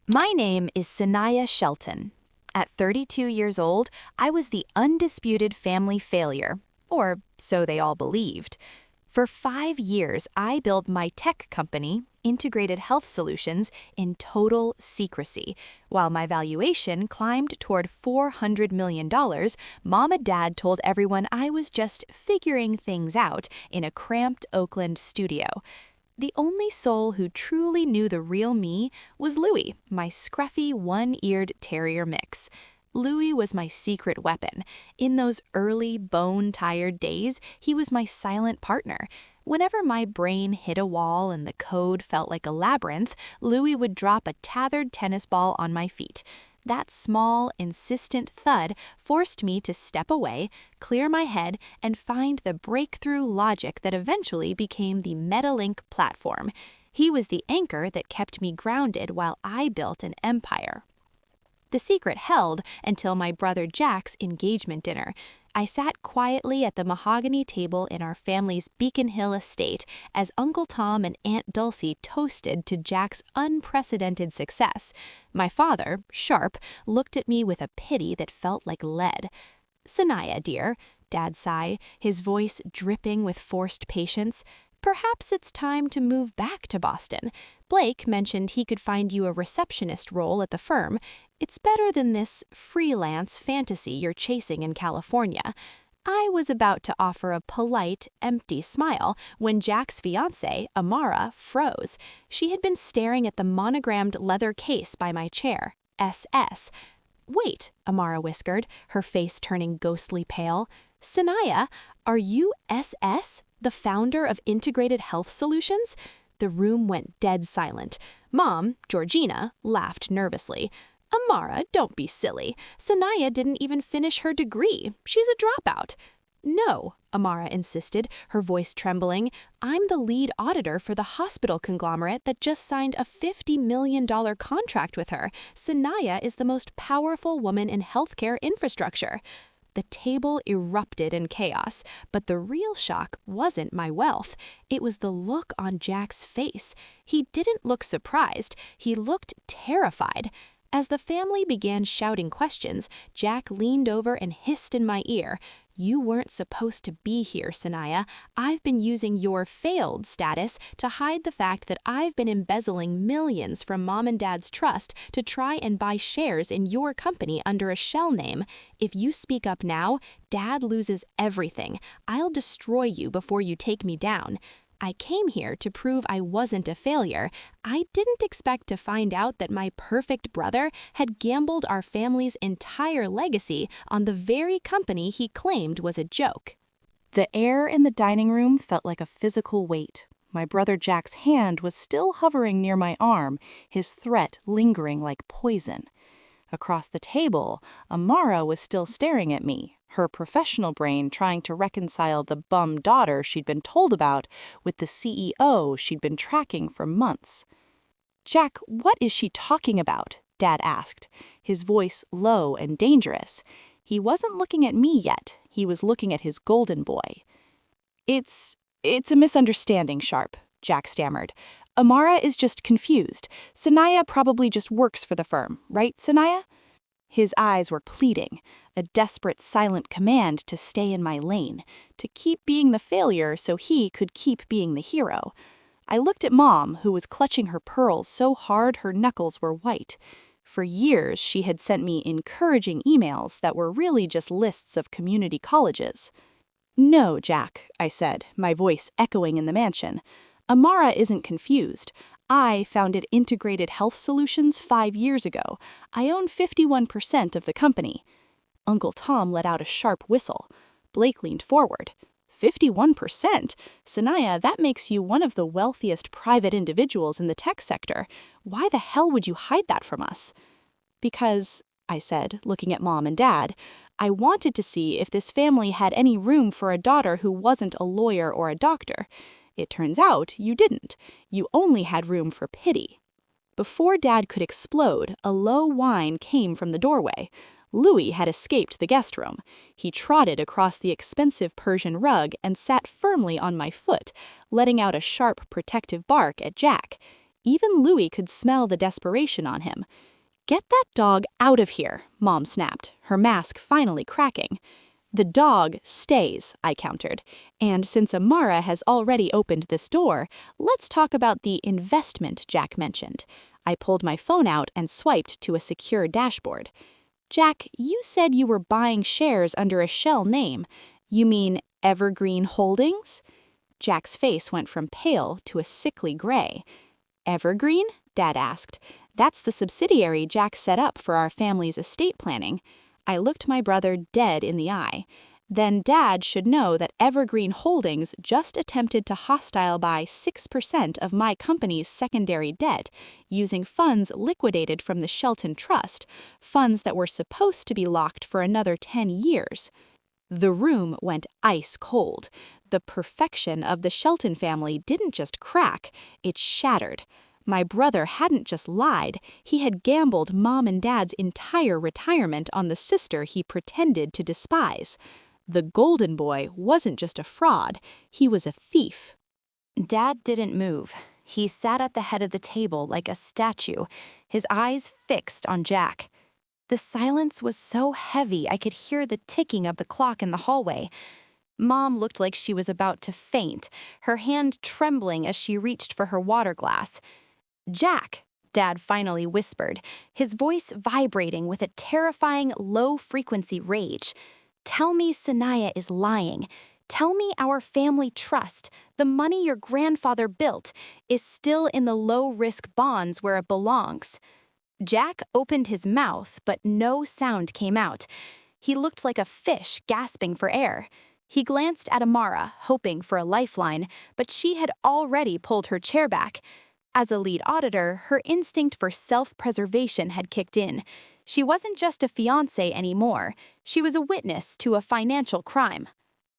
My name is Sanaya Shelton. At 32 years old, I was the undisputed family failure, or so they all believed. For 5 years, I built my tech company, Integrated Health Solutions, in total secrecy. While my valuation climbed toward $400 million, Mom and Dad told everyone I was just figuring things out in a cramped Oakland studio. The only soul who truly knew the real me was Louie, my scruffy, one-eared terrier mix. Louie was my secret weapon. In those early, bone-tired days, he was my silent partner. Whenever my brain hit a wall and the code felt like a labyrinth, Louie would drop a tethered tennis ball on my feet. That small, insistent thud forced me to step away, clear my head, and find the breakthrough logic that eventually became the Metalink platform. He was the anchor that kept me grounded while I built an empire. The secret held until my brother Jack's engagement dinner. I sat quietly at the mahogany table in our family's Beacon Hill estate as Uncle Tom and Aunt Dulcie toasted to Jack's unprecedented success. My father, Sharp, looked at me with a pity that felt like lead. "Sanaya, dear," Dad sighed, his voice dripping with forced patience, "perhaps it's time to move back to Boston. Blake mentioned he could find you a receptionist role at the firm. It's better than this freelance fantasy you're chasing in California." I was about to offer a polite, empty smile when Jack's fiancée, Amara, froze. She had been staring at the monogrammed leather case by my chair, SS. "Wait," Amara whispered, her face turning ghostly pale. "Sanaya, are you SS, the founder of Integrated Health Solutions?" The room went dead silent. Mom, Georgina, laughed nervously. "Amara, don't be silly. Sanaya didn't even finish her degree. She's a dropout." "No," Amara insisted, her voice trembling. "I'm the lead auditor for the hospital conglomerate that just signed a $50 million contract with her. Sanaya is the most powerful woman in healthcare infrastructure." The table erupted in chaos, but the real shock wasn't my wealth. It was the look on Jack's face. He didn't look surprised. He looked terrified. As the family began shouting questions, Jack leaned over and hissed in my ear, "You weren't supposed to be here, Sanaya. I've been using your failed status to hide the fact that I've been embezzling millions from Mom and Dad's trust to try and buy shares in your company under a shell name. If you speak up now, Dad loses everything. I'll destroy you before you take me down." I came here to prove I wasn't a failure. I didn't expect to find out that my perfect brother had gambled our family's entire legacy on the very company he claimed was a joke. The air in the dining room felt like a physical weight. My brother Jack's hand was still hovering near my arm, his threat lingering like poison. Across the table, Amara was still staring at me, her professional brain trying to reconcile the bum daughter she'd been told about with the CEO she'd been tracking for months. "Jack, what is she talking about?" Dad asked, his voice low and dangerous. He wasn't looking at me yet. He was looking at his golden boy. It's a misunderstanding, Sharp," Jack stammered. "Amara is just confused. Sanaya probably just works for the firm, right, Sanaya?" His eyes were pleading, a desperate silent command to stay in my lane, to keep being the failure so he could keep being the hero. I looked at Mom, who was clutching her pearls so hard her knuckles were white. For years, she had sent me encouraging emails that were really just lists of community colleges. "No, Jack," I said, my voice echoing in the mansion. "Amara isn't confused. I founded Integrated Health Solutions 5 years ago. I own 51% of the company." Uncle Tom let out a sharp whistle. Blake leaned forward. 51%? Sanaya, that makes you one of the wealthiest private individuals in the tech sector. Why the hell would you hide that from us? "Because," I said, looking at Mom and Dad, "I wanted to see if this family had any room for a daughter who wasn't a lawyer or a doctor. It turns out you didn't. You only had room for pity." Before Dad could explode, a low whine came from the doorway. Louis had escaped the guest room. He trotted across the expensive Persian rug and sat firmly on my foot, letting out a sharp, protective bark at Jack. Even Louis could smell the desperation on him. "Get that dog out of here," Mom snapped, her mask finally cracking. "The dog stays," I countered. "And since Amara has already opened this door, let's talk about the investment Jack mentioned." I pulled my phone out and swiped to a secure dashboard. "Jack, you said you were buying shares under a shell name. You mean Evergreen Holdings?" Jack's face went from pale to a sickly gray. "Evergreen?" Dad asked. "That's the subsidiary Jack set up for our family's estate planning." I looked my brother dead in the eye. "Then Dad should know that Evergreen Holdings just attempted to hostile buy 6% of my company's secondary debt using funds liquidated from the Shelton Trust, funds that were supposed to be locked for another 10 years. The room went ice cold. The perfection of the Shelton family didn't just crack, it shattered. My brother hadn't just lied, he had gambled Mom and Dad's entire retirement on the sister he pretended to despise. The golden boy wasn't just a fraud, he was a thief. Dad didn't move. He sat at the head of the table like a statue, his eyes fixed on Jack. The silence was so heavy I could hear the ticking of the clock in the hallway. Mom looked like she was about to faint, her hand trembling as she reached for her water glass. "Jack," Dad finally whispered, his voice vibrating with a terrifying low-frequency rage. "Tell me Sanaya is lying. Tell me our family trust, the money your grandfather built, is still in the low-risk bonds where it belongs." Jack opened his mouth, but no sound came out. He looked like a fish gasping for air. He glanced at Amara, hoping for a lifeline, but she had already pulled her chair back. As a lead auditor, her instinct for self-preservation had kicked in. She wasn't just a fiancée anymore. She was a witness to a financial crime.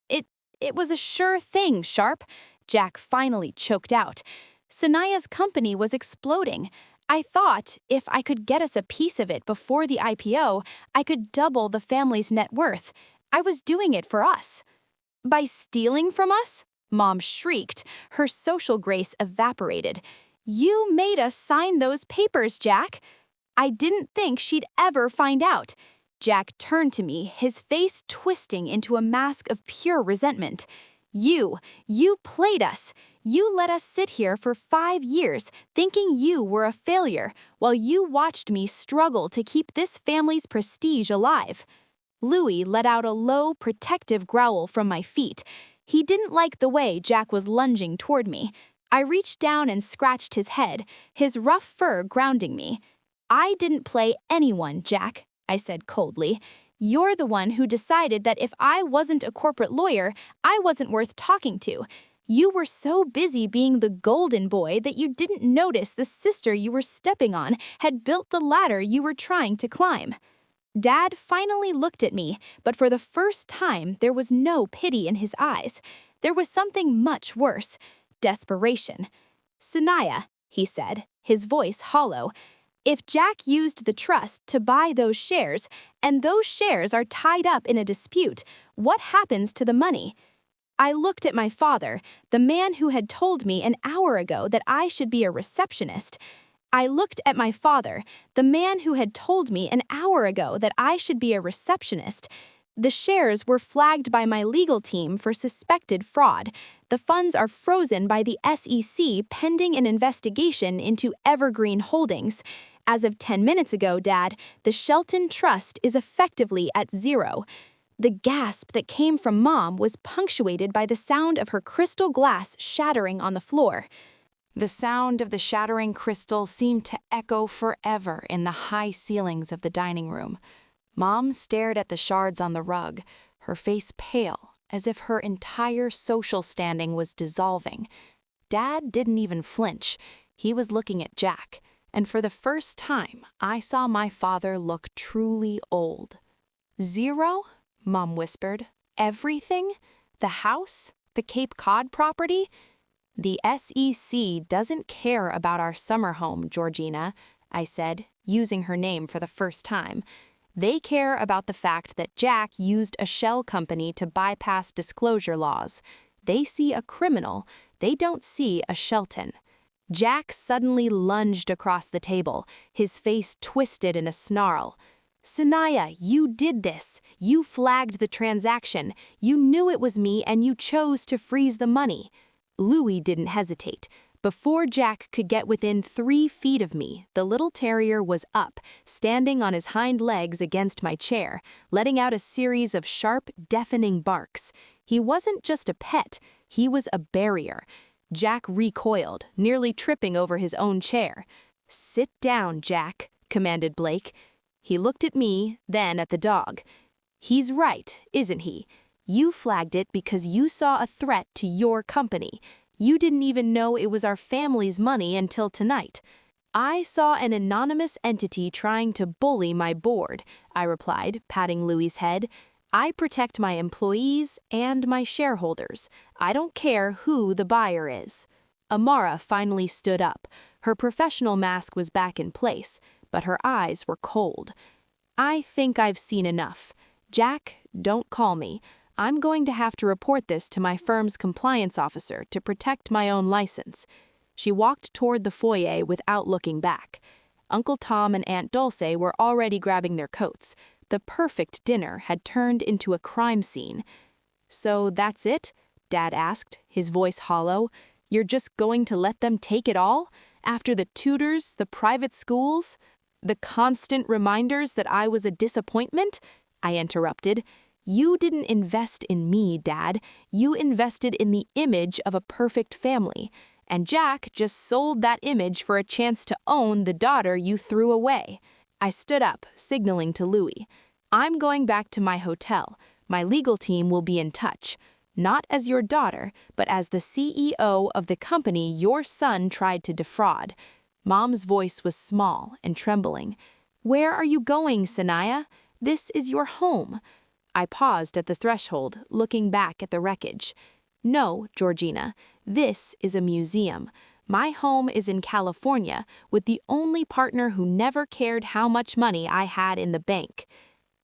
It was a sure thing, Sharp," Jack finally choked out. "Sanaya's company was exploding. I thought if I could get us a piece of it before the IPO, I could double the family's net worth. I was doing it for us." "By stealing from us?" Mom shrieked, her social grace evaporated. "You made us sign those papers, Jack." "I didn't think she'd ever find out." Jack turned to me, his face twisting into a mask of pure resentment. You played us. You let us sit here for 5 years, thinking you were a failure, while you watched me struggle to keep this family's prestige alive." Louis let out a low, protective growl from my feet. He didn't like the way Jack was lunging toward me. I reached down and scratched his head, his rough fur grounding me. "I didn't play anyone, Jack," I said coldly. "You're the one who decided that if I wasn't a corporate lawyer, I wasn't worth talking to. You were so busy being the golden boy that you didn't notice the sister you were stepping on had built the ladder you were trying to climb." Dad finally looked at me, but for the first time there was no pity in his eyes. There was something much worse: desperation. "Sanaya," he said, his voice hollow, "if Jack used the trust to buy those shares, and those shares are tied up in a dispute, what happens to the money?" I looked at my father, the man who had told me an hour ago that I should be a receptionist. I looked at my father, the man who had told me an hour ago that I should be a receptionist. The shares were flagged by my legal team for suspected fraud. The funds are frozen by the SEC pending an investigation into Evergreen Holdings. As of 10 minutes ago, Dad, the Shelton Trust is effectively at zero. The gasp that came from Mom was punctuated by the sound of her crystal glass shattering on the floor. The sound of the shattering crystal seemed to echo forever in the high ceilings of the dining room. Mom stared at the shards on the rug, her face pale, as if her entire social standing was dissolving. Dad didn't even flinch. He was looking at Jack, and for the first time, I saw my father look truly old. "Zero?" Mom whispered. "Everything? The house? The Cape Cod property?" "The SEC doesn't care about our summer home, Georgina," I said, using her name for the first time. "They care about the fact that Jack used a shell company to bypass disclosure laws. They see a criminal, they don't see a Shelton." Jack suddenly lunged across the table, his face twisted in a snarl. "Sanaya, you did this. You flagged the transaction. You knew it was me and you chose to freeze the money." Louis didn't hesitate. Before Jack could get within 3 feet of me, the little terrier was up, standing on his hind legs against my chair, letting out a series of sharp, deafening barks. He wasn't just a pet, he was a barrier. Jack recoiled, nearly tripping over his own chair. "Sit down, Jack," commanded Blake. He looked at me, then at the dog. "He's right, isn't he? You flagged it because you saw a threat to your company. You didn't even know it was our family's money until tonight." "I saw an anonymous entity trying to bully my board," I replied, patting Louis's head. "I protect my employees and my shareholders. I don't care who the buyer is." Amara finally stood up. Her professional mask was back in place, but her eyes were cold. "I think I've seen enough. Jack, don't call me. I'm going to have to report this to my firm's compliance officer to protect my own license." She walked toward the foyer without looking back. Uncle Tom and Aunt Dulce were already grabbing their coats. The perfect dinner had turned into a crime scene. "So that's it?" Dad asked, his voice hollow. "You're just going to let them take it all? After the tutors, the private schools, the constant reminders that I was a disappointment?" I interrupted. "You didn't invest in me, Dad. You invested in the image of a perfect family. And Jack just sold that image for a chance to own the daughter you threw away." I stood up, signaling to Louis. "I'm going back to my hotel. My legal team will be in touch. Not as your daughter, but as the CEO of the company your son tried to defraud." Mom's voice was small and trembling. "Where are you going, Sanaya? This is your home." I paused at the threshold, looking back at the wreckage. "No, Georgina, this is a museum. My home is in California, with the only partner who never cared how much money I had in the bank."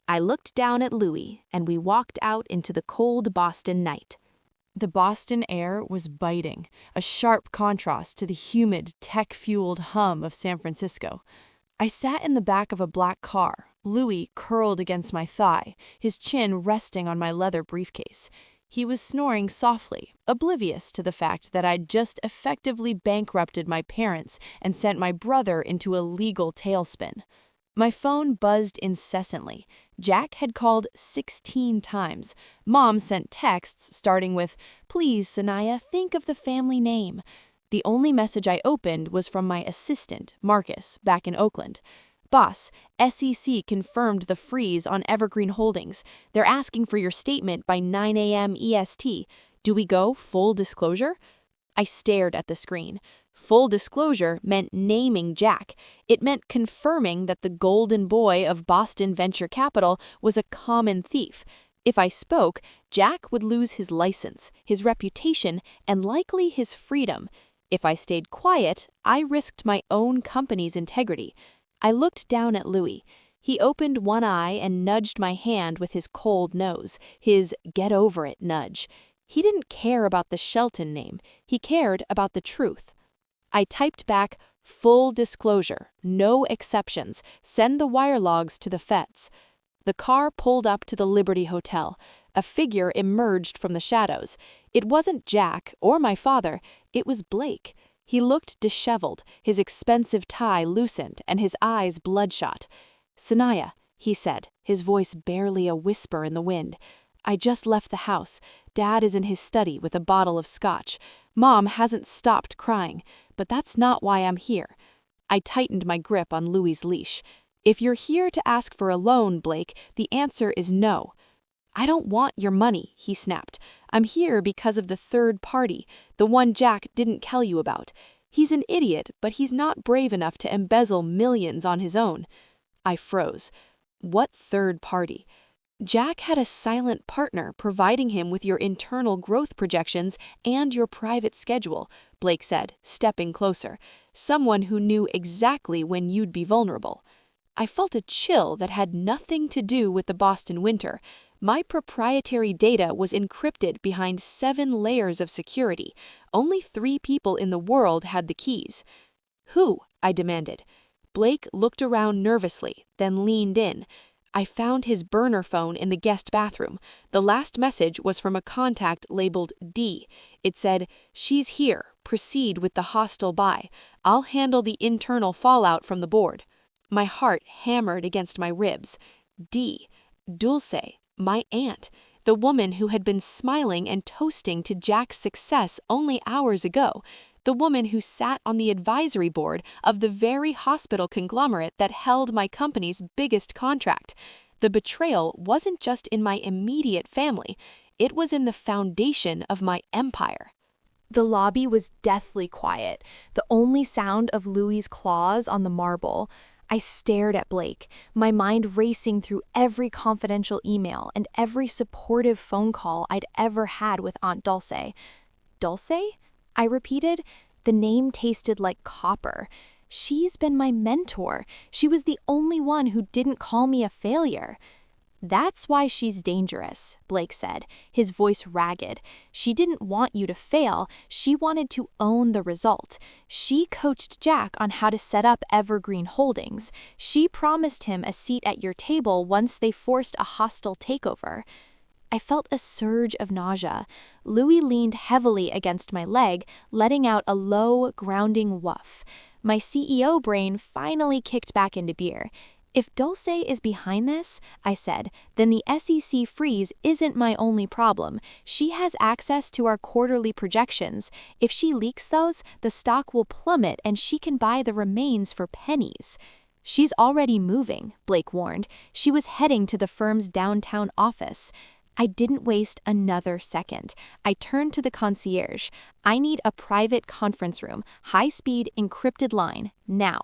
I looked down at Louis, and we walked out into the cold Boston night. The Boston air was biting, a sharp contrast to the humid, tech-fueled hum of San Francisco. I sat in the back of a black car, Louis curled against my thigh, his chin resting on my leather briefcase. He was snoring softly, oblivious to the fact that I'd just effectively bankrupted my parents and sent my brother into a legal tailspin. My phone buzzed incessantly. Jack had called 16 times. Mom sent texts starting with, "Please, Sanaya, think of the family name." The only message I opened was from my assistant, Marcus, back in Oakland. "Boss, SEC confirmed the freeze on Evergreen Holdings. They're asking for your statement by 9 a.m. EST. Do we go full disclosure?" I stared at the screen. Full disclosure meant naming Jack. It meant confirming that the golden boy of Boston venture capital was a common thief. If I spoke, Jack would lose his license, his reputation, and likely his freedom. If I stayed quiet, I risked my own company's integrity. I looked down at Louis. He opened one eye and nudged my hand with his cold nose, his get over it nudge. He didn't care about the Shelton name. He cared about the truth. I typed back, "Full disclosure, no exceptions, send the wire logs to the feds." The car pulled up to the Liberty Hotel. A figure emerged from the shadows. It wasn't Jack or my father, it was Blake. He looked disheveled, his expensive tie loosened and his eyes bloodshot. "Sanaya," he said, his voice barely a whisper in the wind. "I just left the house. Dad is in his study with a bottle of scotch. Mom hasn't stopped crying, but that's not why I'm here." I tightened my grip on Louis's leash. "If you're here to ask for a loan, Blake, the answer is no." "I don't want your money," he snapped. "I'm here because of the third party, the one Jack didn't tell you about. He's an idiot, but he's not brave enough to embezzle millions on his own." I froze. What third party? Jack had a silent partner providing him with your internal growth projections and your private schedule, Blake said, stepping closer. Someone who knew exactly when you'd be vulnerable. I felt a chill that had nothing to do with the Boston winter. My proprietary data was encrypted behind 7 layers of security. Only 3 people in the world had the keys. Who? I demanded. Blake looked around nervously, then leaned in. I found his burner phone in the guest bathroom. The last message was from a contact labeled D. It said, "She's here. Proceed with the hostile buy. I'll handle the internal fallout from the board." My heart hammered against my ribs. D. Dulce, my aunt, the woman who had been smiling and toasting to Jack's success only hours ago, the woman who sat on the advisory board of the very hospital conglomerate that held my company's biggest contract. The betrayal wasn't just in my immediate family, it was in the foundation of my empire. The lobby was deathly quiet, the only sound of Louis's claws on the marble. I stared at Blake, my mind racing through every confidential email and every supportive phone call I'd ever had with Aunt Dulce. Dulce? I repeated. The name tasted like copper. She's been my mentor. She was the only one who didn't call me a failure. "That's why she's dangerous," Blake said, his voice ragged. "She didn't want you to fail. She wanted to own the result. She coached Jack on how to set up Evergreen Holdings. She promised him a seat at your table once they forced a hostile takeover." I felt a surge of nausea. Louis leaned heavily against my leg, letting out a low, grounding woof. My CEO brain finally kicked back into gear. "If Dulce is behind this," I said, "then the SEC freeze isn't my only problem. She has access to our quarterly projections. If she leaks those, the stock will plummet and she can buy the remains for pennies." "She's already moving," Blake warned. "She was heading to the firm's downtown office." I didn't waste another second. I turned to the concierge. "I need a private conference room, high-speed encrypted line, now."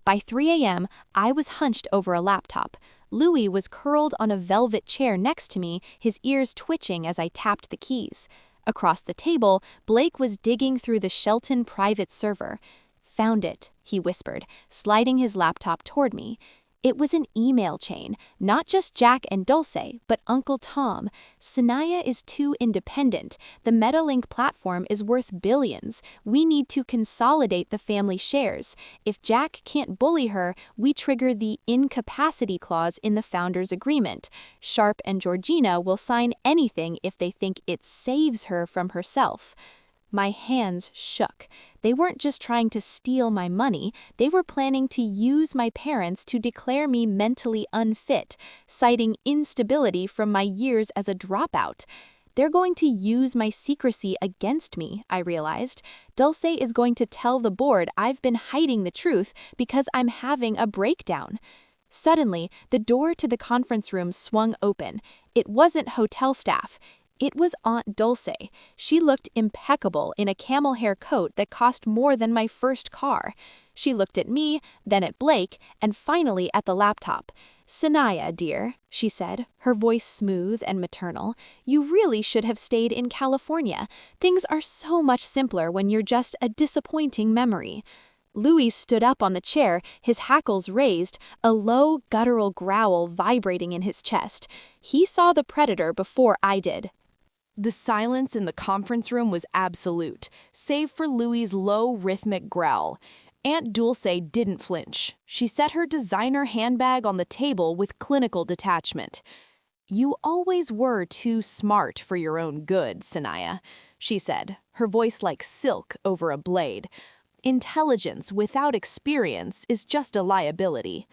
By 3 a.m., I was hunched over a laptop. Louis was curled on a velvet chair next to me, his ears twitching as I tapped the keys. Across the table, Blake was digging through the Shelton private server. "Found it," he whispered, sliding his laptop toward me. It was an email chain, not just Jack and Dulce, but Uncle Tom. "Sanaya is too independent. The Metalink platform is worth billions. We need to consolidate the family shares. If Jack can't bully her, we trigger the incapacity clause in the founders' agreement. Sharp and Georgina will sign anything if they think it saves her from herself." My hands shook. They weren't just trying to steal my money, they were planning to use my parents to declare me mentally unfit, citing instability from my years as a dropout. They're going to use my secrecy against me, I realized. Dulce is going to tell the board I've been hiding the truth because I'm having a breakdown. Suddenly, the door to the conference room swung open. It wasn't hotel staff. It was Aunt Dulce. She looked impeccable in a camel hair coat that cost more than my first car. She looked at me, then at Blake, and finally at the laptop. "Sanaya, dear," she said, her voice smooth and maternal, "you really should have stayed in California. Things are so much simpler when you're just a disappointing memory." Louis stood up on the chair, his hackles raised, a low, guttural growl vibrating in his chest. He saw the predator before I did. The silence in the conference room was absolute, save for Louis's low, rhythmic growl. Aunt Dulce didn't flinch. She set her designer handbag on the table with clinical detachment. "You always were too smart for your own good, Sanaya," she said, her voice like silk over a blade. "Intelligence without experience is just a liability."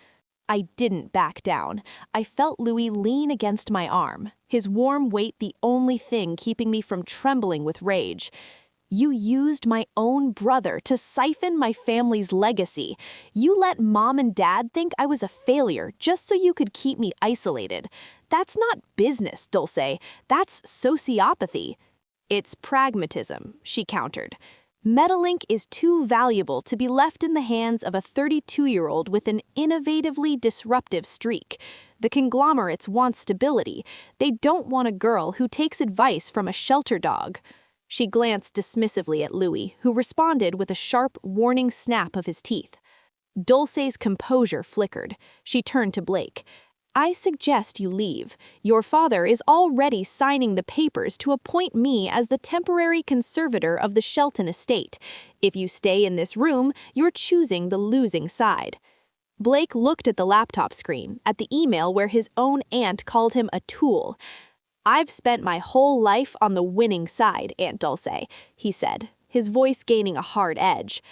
I didn't back down. I felt Louis lean against my arm, his warm weight the only thing keeping me from trembling with rage. "You used my own brother to siphon my family's legacy. You let Mom and Dad think I was a failure just so you could keep me isolated. That's not business, Dulce. That's sociopathy." "It's pragmatism," she countered. "Metalink is too valuable to be left in the hands of a 32-year-old with an innovatively disruptive streak. The conglomerates want stability. They don't want a girl who takes advice from a shelter dog." She glanced dismissively at Louis, who responded with a sharp, warning snap of his teeth. Dulce's composure flickered. She turned to Blake. I suggest you leave. Your father is already signing the papers to appoint me as the temporary conservator of the Shelton estate. If you stay in this room, you're choosing the losing side." Blake looked at the laptop screen, at the email where his own aunt called him a tool. "I've spent my whole life on the winning side, Aunt Dulce," he said, his voice gaining a hard edge.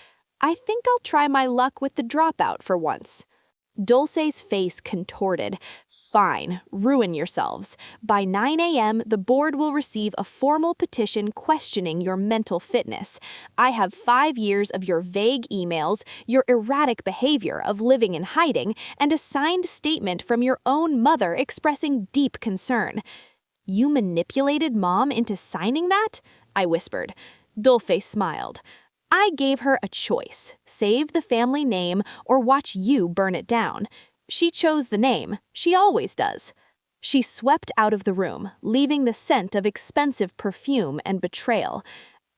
"I think I'll try my luck with the dropout for once." Dulce's face contorted. "Fine, ruin yourselves. By 9 a.m., the board will receive a formal petition questioning your mental fitness. I have 5 years of your vague emails, your erratic behavior of living in hiding, and a signed statement from your own mother expressing deep concern." "You manipulated Mom into signing that?" I whispered. Dulce smiled. "I gave her a choice, save the family name or watch you burn it down. She chose the name, she always does." She swept out of the room, leaving the scent of expensive perfume and betrayal.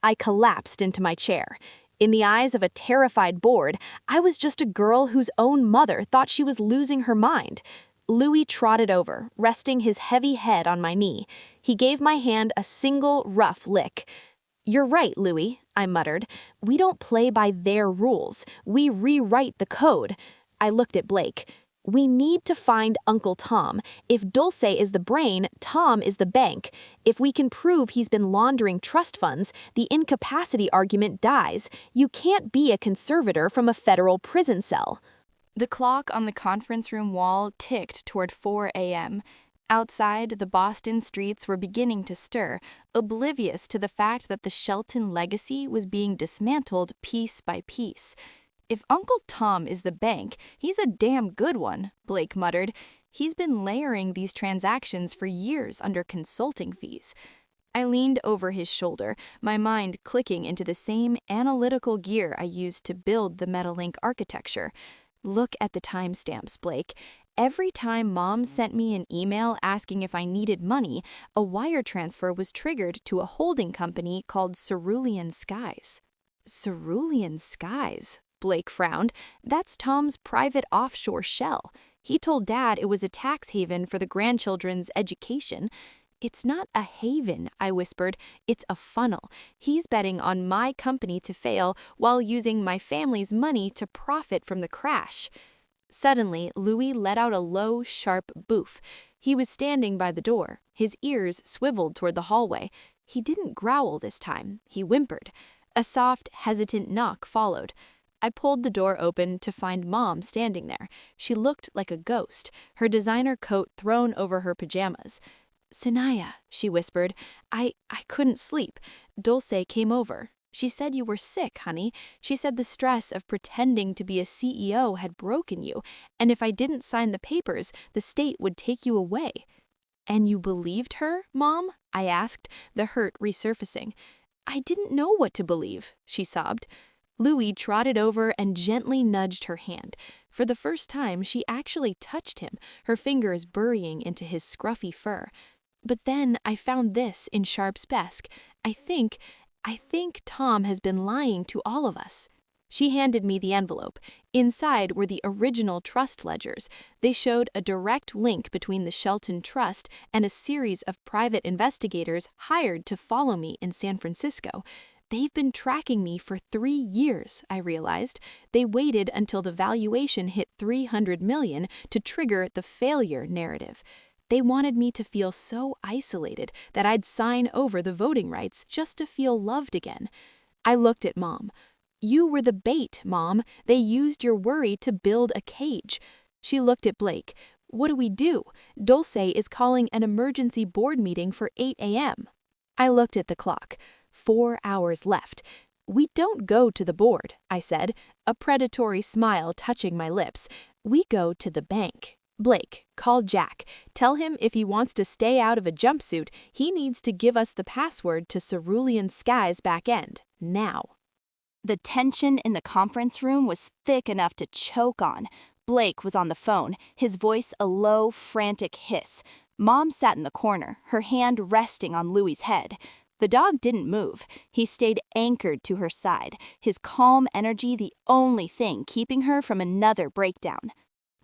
I collapsed into my chair. In the eyes of a terrified board, I was just a girl whose own mother thought she was losing her mind. Louis trotted over, resting his heavy head on my knee. He gave my hand a single rough lick. "You're right, Louis," I muttered. "We don't play by their rules. We rewrite the code." I looked at Blake. "We need to find Uncle Tom. If Dulce is the brain, Tom is the bank. If we can prove he's been laundering trust funds, the incapacity argument dies. You can't be a conservator from a federal prison cell." The clock on the conference room wall ticked toward 4 a.m. Outside, the Boston streets were beginning to stir, oblivious to the fact that the Shelton legacy was being dismantled piece by piece. "If Uncle Tom is the bank, he's a damn good one," Blake muttered. "He's been layering these transactions for years under consulting fees." I leaned over his shoulder, my mind clicking into the same analytical gear I used to build the Metalink architecture. "Look at the timestamps, Blake. Every time Mom sent me an email asking if I needed money, a wire transfer was triggered to a holding company called Cerulean Skies." "Cerulean Skies?" Blake frowned. "That's Tom's private offshore shell. He told Dad it was a tax haven for the grandchildren's education." "It's not a haven," I whispered. "It's a funnel. He's betting on my company to fail while using my family's money to profit from the crash." Suddenly, Louis let out a low, sharp boof. He was standing by the door, his ears swiveled toward the hallway. He didn't growl this time, he whimpered. A soft, hesitant knock followed. I pulled the door open to find Mom standing there. She looked like a ghost, her designer coat thrown over her pajamas. "Sanaya," she whispered, I couldn't sleep. Dulce came over. She said you were sick, honey. She said the stress of pretending to be a CEO had broken you, and if I didn't sign the papers, the state would take you away." "And you believed her, Mom?" I asked, the hurt resurfacing. "I didn't know what to believe," she sobbed. Louis trotted over and gently nudged her hand. For the first time, she actually touched him, her fingers burying into his scruffy fur. "But then I found this in Sharp's desk. I think Tom has been lying to all of us." She handed me the envelope. Inside were the original trust ledgers. They showed a direct link between the Shelton Trust and a series of private investigators hired to follow me in San Francisco. They've been tracking me for 3 years, I realized. They waited until the valuation hit $300 million to trigger the failure narrative. They wanted me to feel so isolated that I'd sign over the voting rights just to feel loved again. I looked at Mom. "You were the bait, Mom. They used your worry to build a cage." She looked at Blake. "What do we do? Dulce is calling an emergency board meeting for 8 a.m. I looked at the clock. 4 hours left. "We don't go to the board," I said, a predatory smile touching my lips. "We go to the bank. Blake, call Jack. Tell him if he wants to stay out of a jumpsuit, he needs to give us the password to Cerulean Sky's back end, now." The tension in the conference room was thick enough to choke on. Blake was on the phone, his voice a low, frantic hiss. Mom sat in the corner, her hand resting on Louis's head. The dog didn't move. He stayed anchored to her side, his calm energy the only thing keeping her from another breakdown.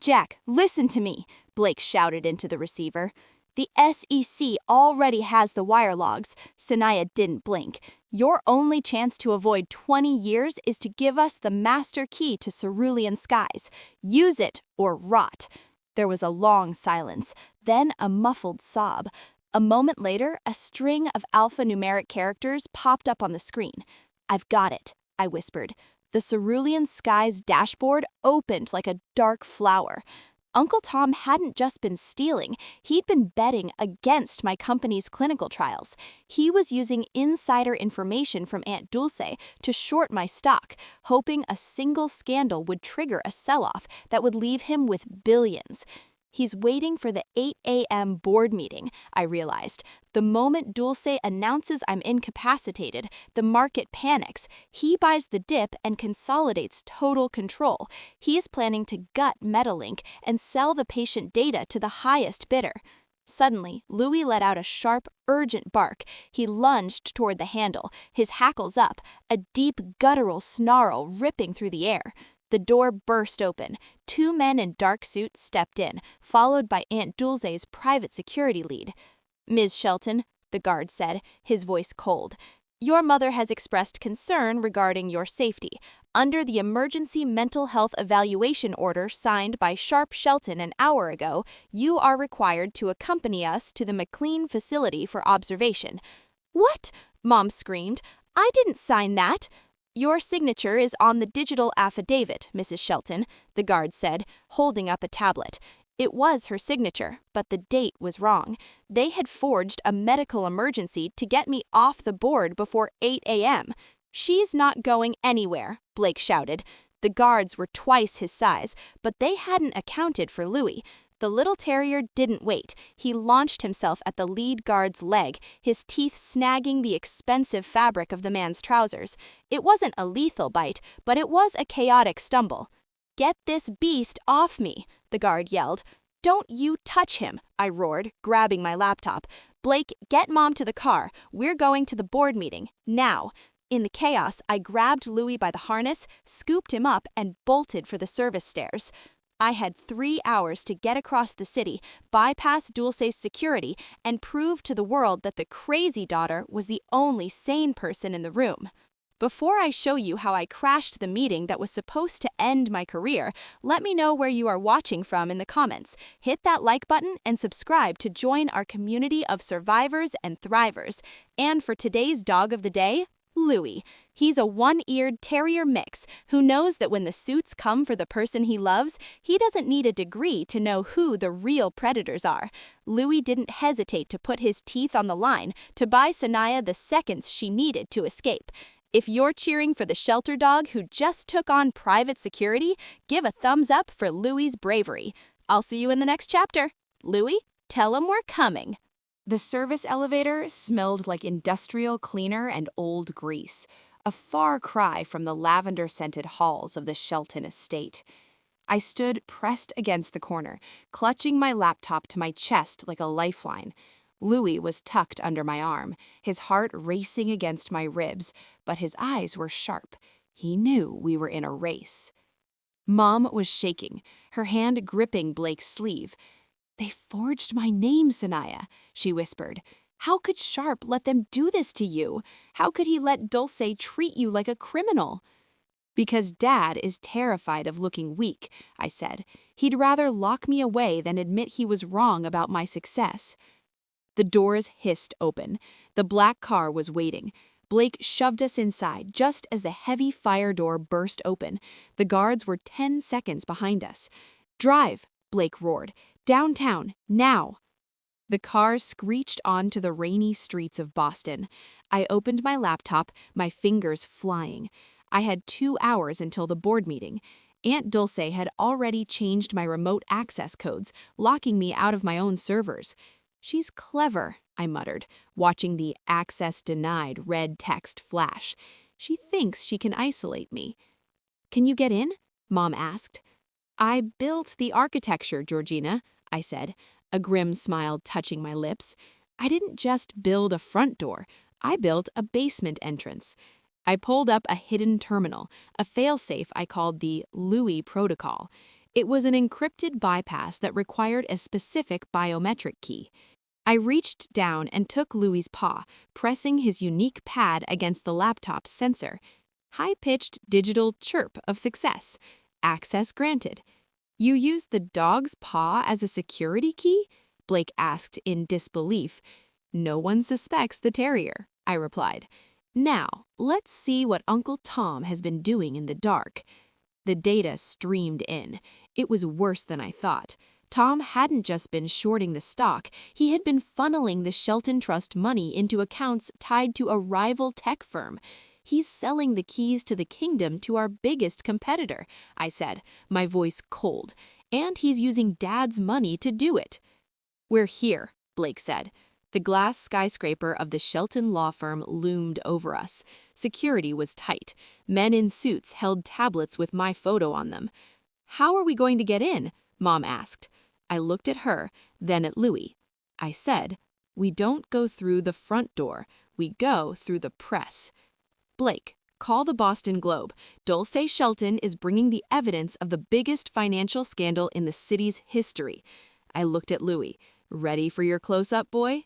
Jack, listen to me, Blake shouted into the receiver. The SEC already has the wire logs. Sanaya didn't blink. Your only chance to avoid 20 years is to give us the master key to cerulean skies. Use it or rot. There was a long silence, then a muffled sob. A moment later, a string of alphanumeric characters popped up on the screen. I've got it, I whispered. The cerulean skies dashboard opened like a dark flower. Uncle Tom hadn't just been stealing, he'd been betting against my company's clinical trials. He was using insider information from Aunt Dulce to short my stock, hoping a single scandal would trigger a sell-off that would leave him with billions. He's waiting for the 8 a.m. board meeting, I realized. The moment Dulce announces I'm incapacitated, the market panics. He buys the dip and consolidates total control. He is planning to gut Metalink and sell the patient data to the highest bidder. Suddenly, Louis let out a sharp, urgent bark. He lunged toward the handle, his hackles up, a deep, guttural snarl ripping through the air. The door burst open. 2 men in dark suits stepped in, followed by Aunt Dulce's private security lead. Ms. Shelton, the guard said, his voice cold, your mother has expressed concern regarding your safety. Under the emergency mental health evaluation order signed by Sharp Shelton an hour ago, you are required to accompany us to the McLean facility for observation. What? Mom screamed. I didn't sign that. Your signature is on the digital affidavit, Mrs. Shelton, the guard said, holding up a tablet. It was her signature, but the date was wrong. They had forged a medical emergency to get me off the board before 8 a.m. She's not going anywhere, Blake shouted. The guards were twice his size, but they hadn't accounted for Louis. The little terrier didn't wait. He launched himself at the lead guard's leg, his teeth snagging the expensive fabric of the man's trousers. It wasn't a lethal bite, but it was a chaotic stumble. Get this beast off me, the guard yelled. Don't you touch him, I roared, grabbing my laptop. Blake, get Mom to the car. We're going to the board meeting, now. In the chaos, I grabbed Louis by the harness, scooped him up, and bolted for the service stairs. I had 3 hours to get across the city, bypass Dulce's security, and prove to the world that the crazy daughter was the only sane person in the room. Before I show you how I crashed the meeting that was supposed to end my career, let me know where you are watching from in the comments. Hit that like button and subscribe to join our community of survivors and thrivers. And for today's dog of the day, Louis. He's a one-eared terrier mix who knows that when the suits come for the person he loves, he doesn't need a degree to know who the real predators are. Louis didn't hesitate to put his teeth on the line to buy Sanaya the seconds she needed to escape. If you're cheering for the shelter dog who just took on private security, give a thumbs up for Louis's bravery. I'll see you in the next chapter. Louis, tell him we're coming. The service elevator smelled like industrial cleaner and old grease, a far cry from the lavender-scented halls of the Shelton estate. I stood pressed against the corner, clutching my laptop to my chest like a lifeline. Louis was tucked under my arm, his heart racing against my ribs, but his eyes were sharp. He knew we were in a race. Mom was shaking, her hand gripping Blake's sleeve. They forged my name, Sanaya, she whispered. How could Sharp let them do this to you? How could he let Dulce treat you like a criminal? Because Dad is terrified of looking weak, I said. He'd rather lock me away than admit he was wrong about my success. The doors hissed open. The black car was waiting. Blake shoved us inside just as the heavy fire door burst open. The guards were 10 seconds behind us. Drive, Blake roared. Downtown, now. The car screeched onto the rainy streets of Boston. I opened my laptop, my fingers flying. I had 2 hours until the board meeting. Aunt Dulce had already changed my remote access codes, locking me out of my own servers. She's clever, I muttered, watching the access denied red text flash. She thinks she can isolate me. Can you get in? Mom asked. I built the architecture, Georgina, I said, a grim smile touching my lips. I didn't just build a front door. I built a basement entrance. I pulled up a hidden terminal, a failsafe I called the Louis protocol. It was an encrypted bypass that required a specific biometric key. I reached down and took Louis's paw, pressing his unique pad against the laptop's sensor. High-pitched digital chirp of success. Access granted. You used the dog's paw as a security key? Blake asked in disbelief. No one suspects the terrier, I replied. Now, let's see what Uncle Tom has been doing in the dark. The data streamed in. It was worse than I thought. Tom hadn't just been shorting the stock, he had been funneling the Shelton Trust money into accounts tied to a rival tech firm. He's selling the keys to the kingdom to our biggest competitor, I said, my voice cold. And he's using Dad's money to do it. We're here, Blake said. The glass skyscraper of the Shelton law firm loomed over us. Security was tight. Men in suits held tablets with my photo on them. How are we going to get in? Mom asked. I looked at her, then at Louis. I said, we don't go through the front door. We go through the press. Blake, call the Boston Globe. Dulce Shelton is bringing the evidence of the biggest financial scandal in the city's history. I looked at Louis. Ready for your close-up, boy?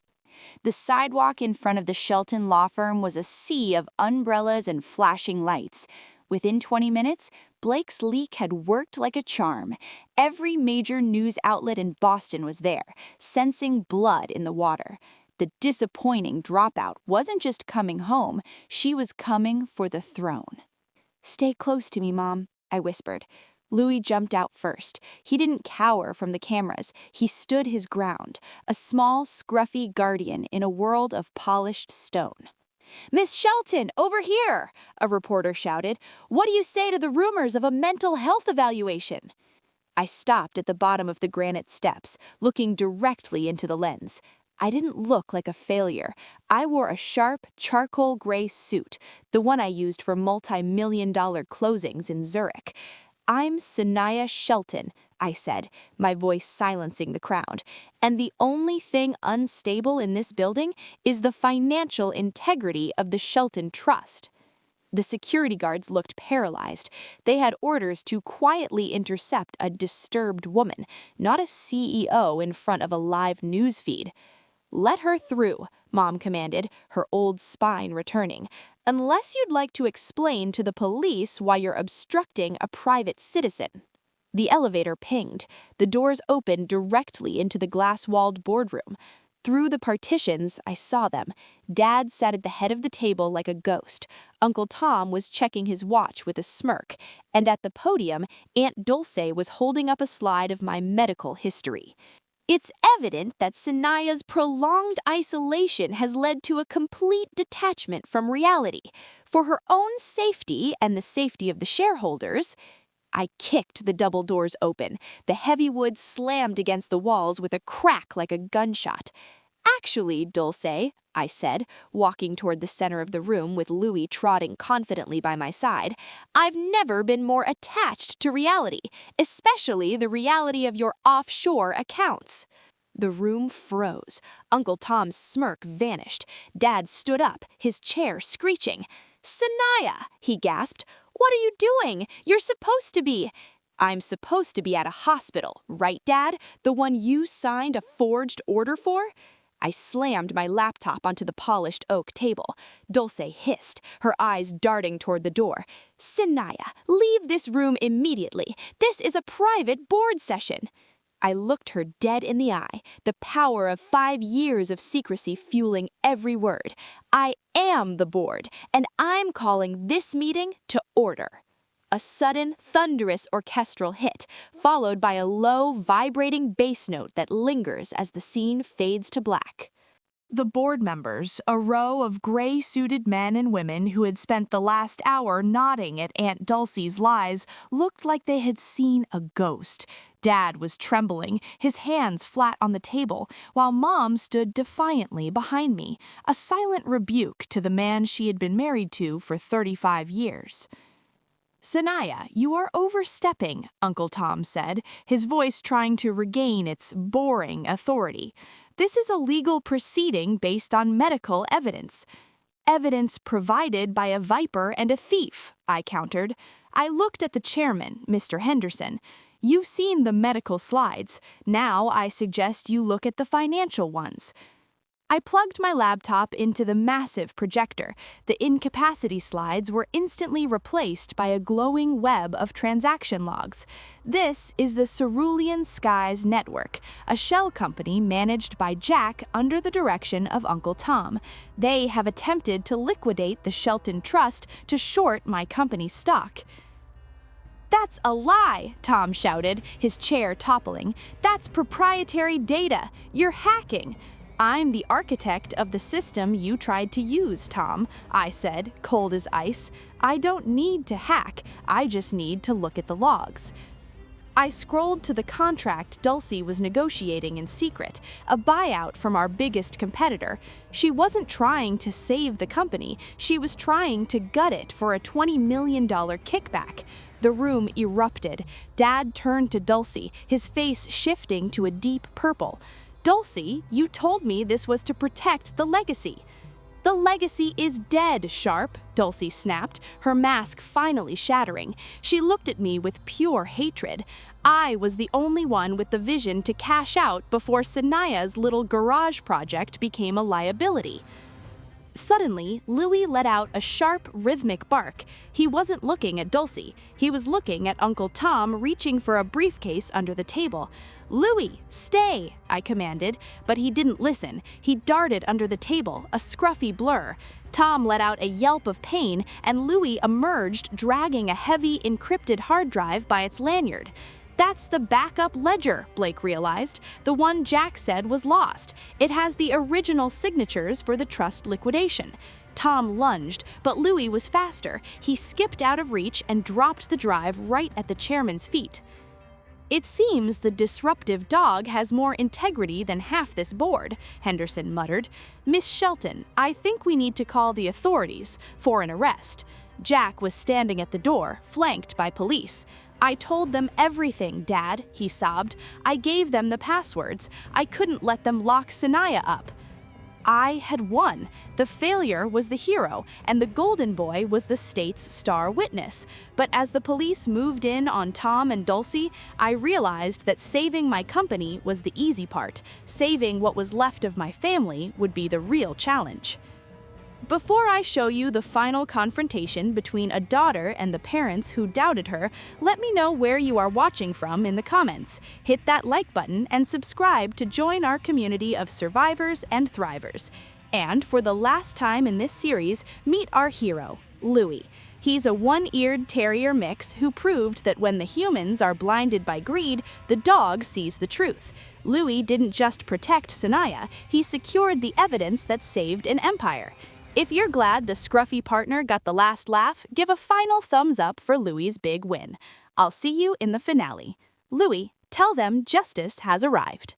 The sidewalk in front of the Shelton law firm was a sea of umbrellas and flashing lights. Within 20 minutes, Blake's leak had worked like a charm. Every major news outlet in Boston was there, sensing blood in the water. The disappointing dropout wasn't just coming home, she was coming for the throne. Stay close to me, Mom, I whispered. Louis jumped out first. He didn't cower from the cameras. He stood his ground, a small, scruffy guardian in a world of polished stone. Miss Shelton, over here, a reporter shouted. What do you say to the rumors of a mental health evaluation? I stopped at the bottom of the granite steps, looking directly into the lens. I didn't look like a failure. I wore a sharp, charcoal gray suit, the one I used for multi-million-dollar closings in Zurich. I'm Sanaya Shelton, I said, my voice silencing the crowd, and the only thing unstable in this building is the financial integrity of the Shelton Trust. The security guards looked paralyzed. They had orders to quietly intercept a disturbed woman, not a CEO in front of a live news feed. Let her through, Mom commanded, her old spine returning, unless you'd like to explain to the police why you're obstructing a private citizen. The elevator pinged. The doors opened directly into the glass-walled boardroom. Through the partitions, I saw them. Dad sat at the head of the table like a ghost. Uncle Tom was checking his watch with a smirk. And at the podium, Aunt Dulce was holding up a slide of my medical history. It's evident that Sanaya's prolonged isolation has led to a complete detachment from reality. For her own safety and the safety of the shareholders, I kicked the double doors open. The heavy wood slammed against the walls with a crack like a gunshot. Actually, Dulce, I said, walking toward the center of the room with Louis trotting confidently by my side, I've never been more attached to reality, especially the reality of your offshore accounts. The room froze. Uncle Tom's smirk vanished. Dad stood up, his chair screeching. Sanaya, he gasped. What are you doing? You're supposed to be. I'm supposed to be at a hospital, right, Dad? The one you signed a forged order for? I slammed my laptop onto the polished oak table. Dulce hissed, her eyes darting toward the door. Sanaya, leave this room immediately. This is a private board session. I looked her dead in the eye, the power of 5 years of secrecy fueling every word. I am the board, and I'm calling this meeting to order. A sudden, thunderous orchestral hit, followed by a low, vibrating bass note that lingers as the scene fades to black. The board members, a row of gray-suited men and women who had spent the last hour nodding at Aunt Dulcie's lies, looked like they had seen a ghost. Dad was trembling, his hands flat on the table, while Mom stood defiantly behind me, a silent rebuke to the man she had been married to for 35 years. Sanaya, you are overstepping, Uncle Tom said, his voice trying to regain its boring authority. This is a legal proceeding based on medical evidence. Evidence provided by a viper and a thief, I countered. I looked at the chairman, Mr. Henderson. You've seen the medical slides. Now I suggest you look at the financial ones. I plugged my laptop into the massive projector. The incapacity slides were instantly replaced by a glowing web of transaction logs. This is the Cerulean Skies Network, a shell company managed by Jack under the direction of Uncle Tom. They have attempted to liquidate the Shelton Trust to short my company's stock. "That's a lie," Tom shouted, his chair toppling. "That's proprietary data. You're hacking." "I'm the architect of the system you tried to use, Tom," I said, cold as ice. "I don't need to hack, I just need to look at the logs." I scrolled to the contract Dulcie was negotiating in secret, a buyout from our biggest competitor. She wasn't trying to save the company, she was trying to gut it for a $20 million kickback. The room erupted. Dad turned to Dulcie, his face shifting to a deep purple. "Dulcie, you told me this was to protect the legacy." "The legacy is dead, Sharp," Dulcie snapped, her mask finally shattering. She looked at me with pure hatred. I was the only one with the vision to cash out before Sanaya's little garage project became a liability. Suddenly, Louis let out a sharp, rhythmic bark. He wasn't looking at Dulcie. He was looking at Uncle Tom reaching for a briefcase under the table. "Louis, stay," I commanded, but he didn't listen. He darted under the table, a scruffy blur. Tom let out a yelp of pain, and Louis emerged dragging a heavy, encrypted hard drive by its lanyard. "That's the backup ledger," Blake realized. "The one Jack said was lost. It has the original signatures for the trust liquidation." Tom lunged, but Louis was faster. He skipped out of reach and dropped the drive right at the chairman's feet. "It seems the disruptive dog has more integrity than half this board," Henderson muttered. "Miss Shelton, I think we need to call the authorities for an arrest." Jack was standing at the door, flanked by police. "I told them everything, Dad," he sobbed. "I gave them the passwords. I couldn't let them lock Sanaya up." I had won. The failure was the hero, and the golden boy was the state's star witness. But as the police moved in on Tom and Dulcie, I realized that saving my company was the easy part. Saving what was left of my family would be the real challenge. Before I show you the final confrontation between a daughter and the parents who doubted her, let me know where you are watching from in the comments. Hit that like button and subscribe to join our community of survivors and thrivers. And for the last time in this series, meet our hero, Louis. He's a one-eared terrier mix who proved that when the humans are blinded by greed, the dog sees the truth. Louis didn't just protect Sanaya, he secured the evidence that saved an empire. If you're glad the scruffy partner got the last laugh, give a final thumbs up for Louis's big win. I'll see you in the finale. Louis, tell them justice has arrived.